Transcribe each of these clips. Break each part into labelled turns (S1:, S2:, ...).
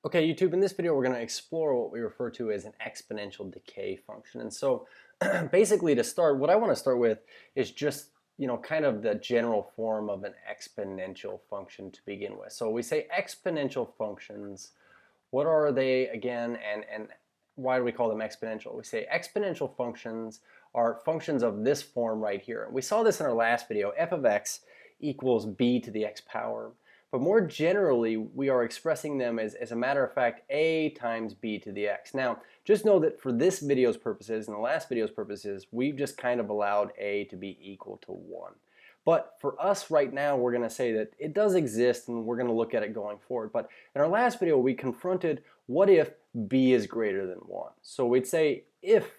S1: Okay, YouTube, in this video we're going to explore what we refer to as an exponential decay function. And so basically to start, what I want to start with is just, kind of the general form of an exponential function to begin with. So we say exponential functions. What are they again, and why do we call them exponential? We say exponential functions are functions of this form right here. We saw this in our last video, f of x equals b to the x power. But more generally, we are expressing them as a matter of fact, a times b to the x. Now, just know that for this video's purposes and the last video's purposes, we've just kind of allowed a to be equal to 1. But for us right now, we're going to say that it does exist and we're going to look at it going forward. But in our last video, we confronted what if b is greater than 1. So we'd say if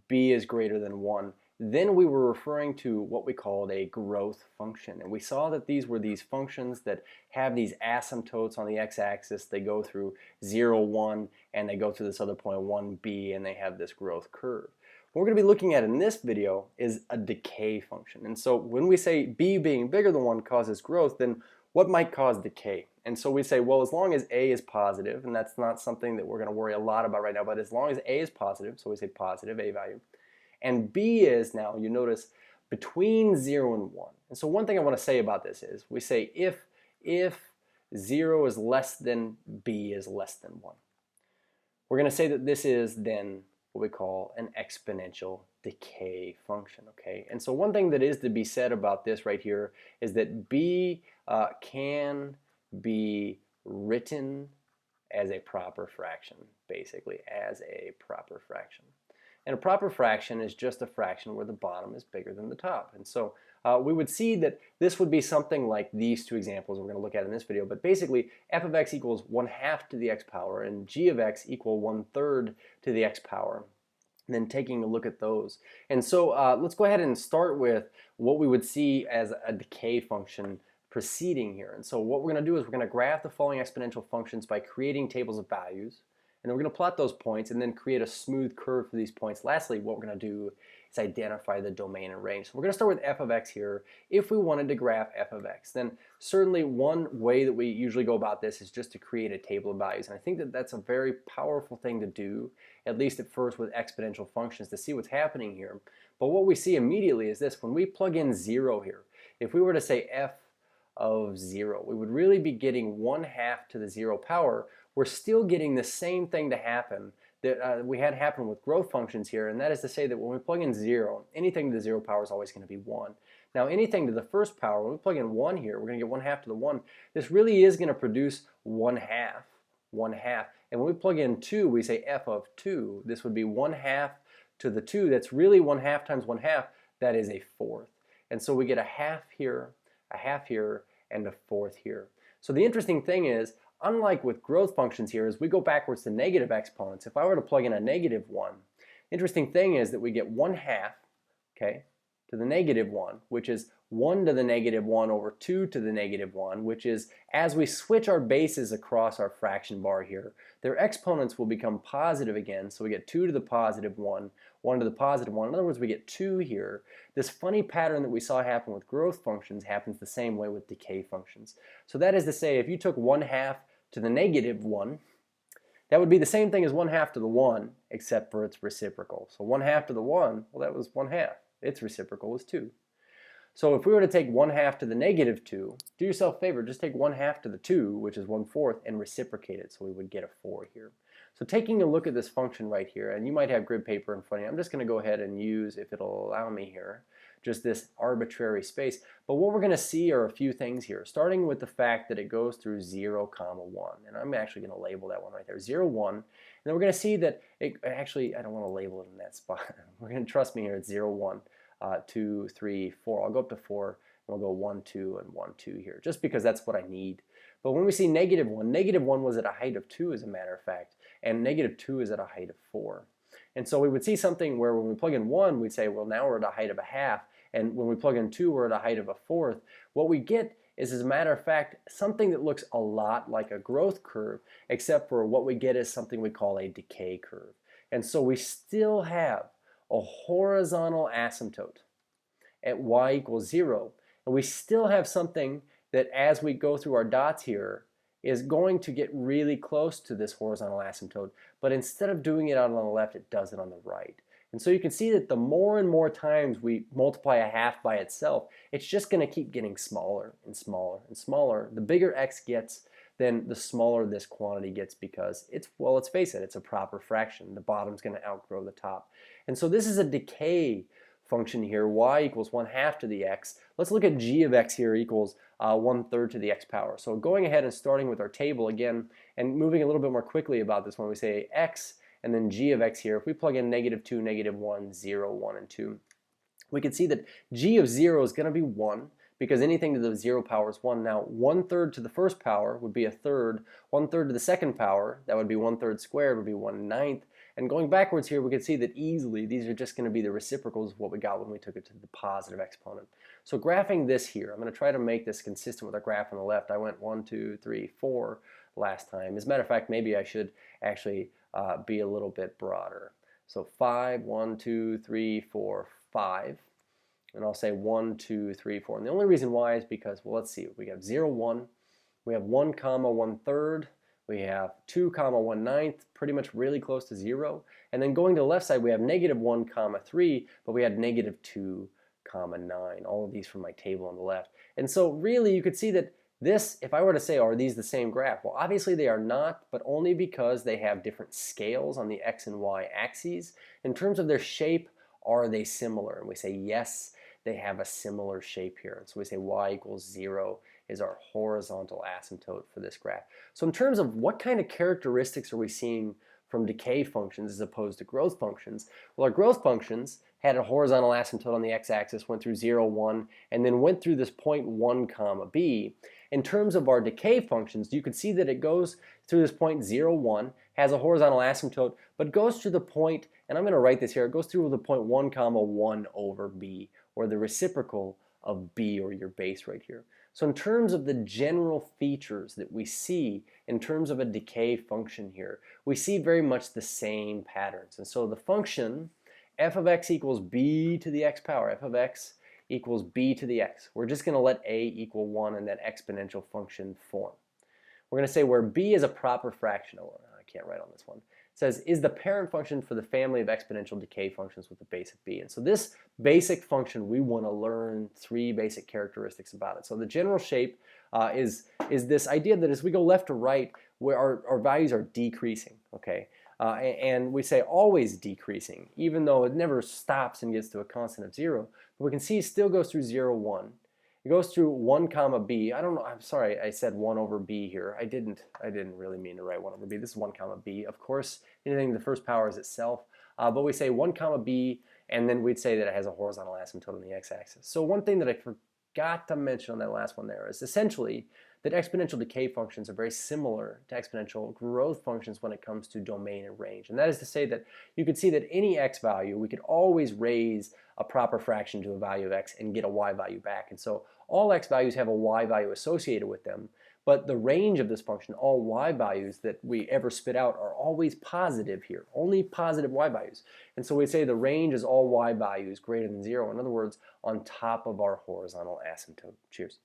S1: b is greater than 1, then we were referring to what we called a growth function. And we saw that these were these functions that have these asymptotes on the x-axis. They go through 0, 1, and they go through this other point, 1b, and they have this growth curve. What we're going to be looking at in this video is a decay function. And so when we say b being bigger than 1 causes growth, then what might cause decay? And so we say, well, as long as a is positive, and that's not something that we're going to worry a lot about right now, but as long as a is positive, so we say positive a value, and b is now, you notice, between 0 and 1. And so one thing I want to say about this is we say if 0 is less than b is less than 1. We're going to say that this is then what we call an exponential decay function, okay? And so one thing that is to be said about this right here is that b can be written as a proper fraction, basically, as a proper fraction. And a proper fraction is just a fraction where the bottom is bigger than the top. And so we would see that this would be something like these two examples we're going to look at in this video. But basically, f of x equals 1/2 to the x power, and g of x equal 1/3 to the x power. And then taking a look at those. And so let's go ahead and start with what we would see as a decay function proceeding here. And so what we're going to do is we're going to graph the following exponential functions by creating tables of values. And then we're going to plot those points and then create a smooth curve for these points. Lastly, what we're going to do is identify the domain and range. So we're going to start with f of x here. If we wanted to graph f of x, then certainly one way that we usually go about this is just to create a table of values. And I think that that's a very powerful thing to do, at least at first with exponential functions, to see what's happening here. But what we see immediately is this. When we plug in 0 here, if we were to say f of 0, we would really be getting 1/2 to the 0 power. We're still getting the same thing to happen that we had happen with growth functions here, and that is to say that when we plug in 0, anything to the 0 power is always going to be 1. Now anything to the first power, when we plug in 1 here, we're going to get 1/2 to the 1. This really is going to produce 1/2. And when we plug in 2, we say f of 2. This would be 1/2 to the 2. That's really 1/2 times 1/2. That is a fourth. And so we get a half here, a half here, and a fourth here. So the interesting thing is, unlike with growth functions here, as we go backwards to negative exponents, if I were to plug in a -1, interesting thing is that we get 1/2, okay, to the -1, which is 1 to the -1 over 2 to the -1, which is, as we switch our bases across our fraction bar here, their exponents will become positive again. So we get 2 to the +1, 1 to the +1. In other words, we get 2 here. This funny pattern that we saw happen with growth functions happens the same way with decay functions. So that is to say, if you took 1/2 to the -1, that would be the same thing as 1/2 to the 1, except for its reciprocal. So 1/2 to the 1, well, that was 1/2. Its reciprocal is 2. So if we were to take 1/2 to the -2, do yourself a favor, just take 1/2 to the 2, which is 1/4, and reciprocate it. So we would get a 4 here. So taking a look at this function right here, and you might have grid paper in front of you, I'm just going to go ahead and use, if it'll allow me here, just this arbitrary space. But what we're going to see are a few things here, starting with the fact that it goes through 0, 1. And I'm actually going to label that one right there, 0, 1. And then we're going to see that, actually, I don't want to label it in that spot. We're going to trust me here, it's 0, 1, 2, 3, 4. I'll go up to 4, and we'll go 1, 2, and 1, 2 here, just because that's what I need. But when we see -1, -1 was at a height of 2, as a matter of fact, and -2 is at a height of 4. And so we would see something where when we plug in 1, we'd say, well, now we're at a height of a half. And when we plug in 2, we're at a height of a fourth. What we get is, as a matter of fact, something that looks a lot like a growth curve, except for what we get is something we call a decay curve. And so we still have a horizontal asymptote at y equals 0. And we still have something that, as we go through our dots here, is going to get really close to this horizontal asymptote, but instead of doing it out on the left, it does it on the right. And so you can see that the more and more times we multiply a half by itself, it's just going to keep getting smaller and smaller and smaller. The bigger x gets, then the smaller this quantity gets, because it's, well, let's face it, it's a proper fraction. The bottom's going to outgrow the top. And so this is a decay function here, y equals 1/2 to the x. Let's look at g of x here equals 1/3 to the x power. So going ahead and starting with our table again and moving a little bit more quickly about this one, we say x and then g of x here. If we plug in -2, -1, 0, 1, and 2, we can see that g of 0 is going to be 1, because anything to the 0 power is 1. Now 1/3 to the first power would be a third. 1/3 to the second power, that would be 1/3 squared, would be 1/9. And going backwards here, we can see that easily these are just going to be the reciprocals of what we got when we took it to the positive exponent. So graphing this here, I'm going to try to make this consistent with our graph on the left. I went 1, 2, 3, 4 last time. As a matter of fact, maybe I should actually be a little bit broader. So 5, 1, 2, 3, 4, 5. And I'll say 1, 2, 3, 4. And the only reason why is because, well, let's see. We have 0, 1. We have 1, 1/3. We have 2, 1/9, pretty much really close to 0. And then going to the left side, we have -1, 3, but we had -2, 9. All of these from my table on the left. And so really you could see that this, if I were to say, are these the same graph? Well, obviously they are not, but only because they have different scales on the x and y axes. In terms of their shape, are they similar? And we say yes, they have a similar shape here. And so we say y equals 0 is our horizontal asymptote for this graph. So in terms of what kind of characteristics are we seeing from decay functions as opposed to growth functions? Well, our growth functions had a horizontal asymptote on the x-axis, went through 0, 1, and then went through this point 1, b. In terms of our decay functions, you can see that it goes through this point 0, 1, has a horizontal asymptote, but goes through the point, and I'm going to write this here, it goes through the point 1, 1 over b, or the reciprocal of b, or your base right here. So in terms of the general features that we see in terms of a decay function here, we see very much the same patterns. And so the function f of x equals b to the x power, f of x equals b to the x. We're just going to let a equal 1 in that exponential function form. We're going to say where b is a proper fraction. Oh, I can't write on this one. It says, is the parent function for the family of exponential decay functions with the base of b. And so this basic function, we want to learn 3 basic characteristics about it. So the general shape is this idea that as we go left to right, where our values are decreasing, okay? And we say always decreasing, even though it never stops and gets to a constant of 0. But we can see it still goes through 0, 1. It goes through 1, b. I don't know. I'm sorry. I said 1 over b here. I didn't really mean to write 1 over b. This is 1, b. Of course, anything the first power is itself. But we say 1, b, and then we'd say that it has a horizontal asymptote on the x-axis. So one thing that I forgot to mention on that last one there is essentially that exponential decay functions are very similar to exponential growth functions when it comes to domain and range. And that is to say that you could see that any x value, we could always raise a proper fraction to a value of x and get a y value back. And so all x values have a y value associated with them, but the range of this function, all y values that we ever spit out, are always positive here, only positive y values. And so we say the range is all y values greater than 0. In other words, on top of our horizontal asymptote. Cheers.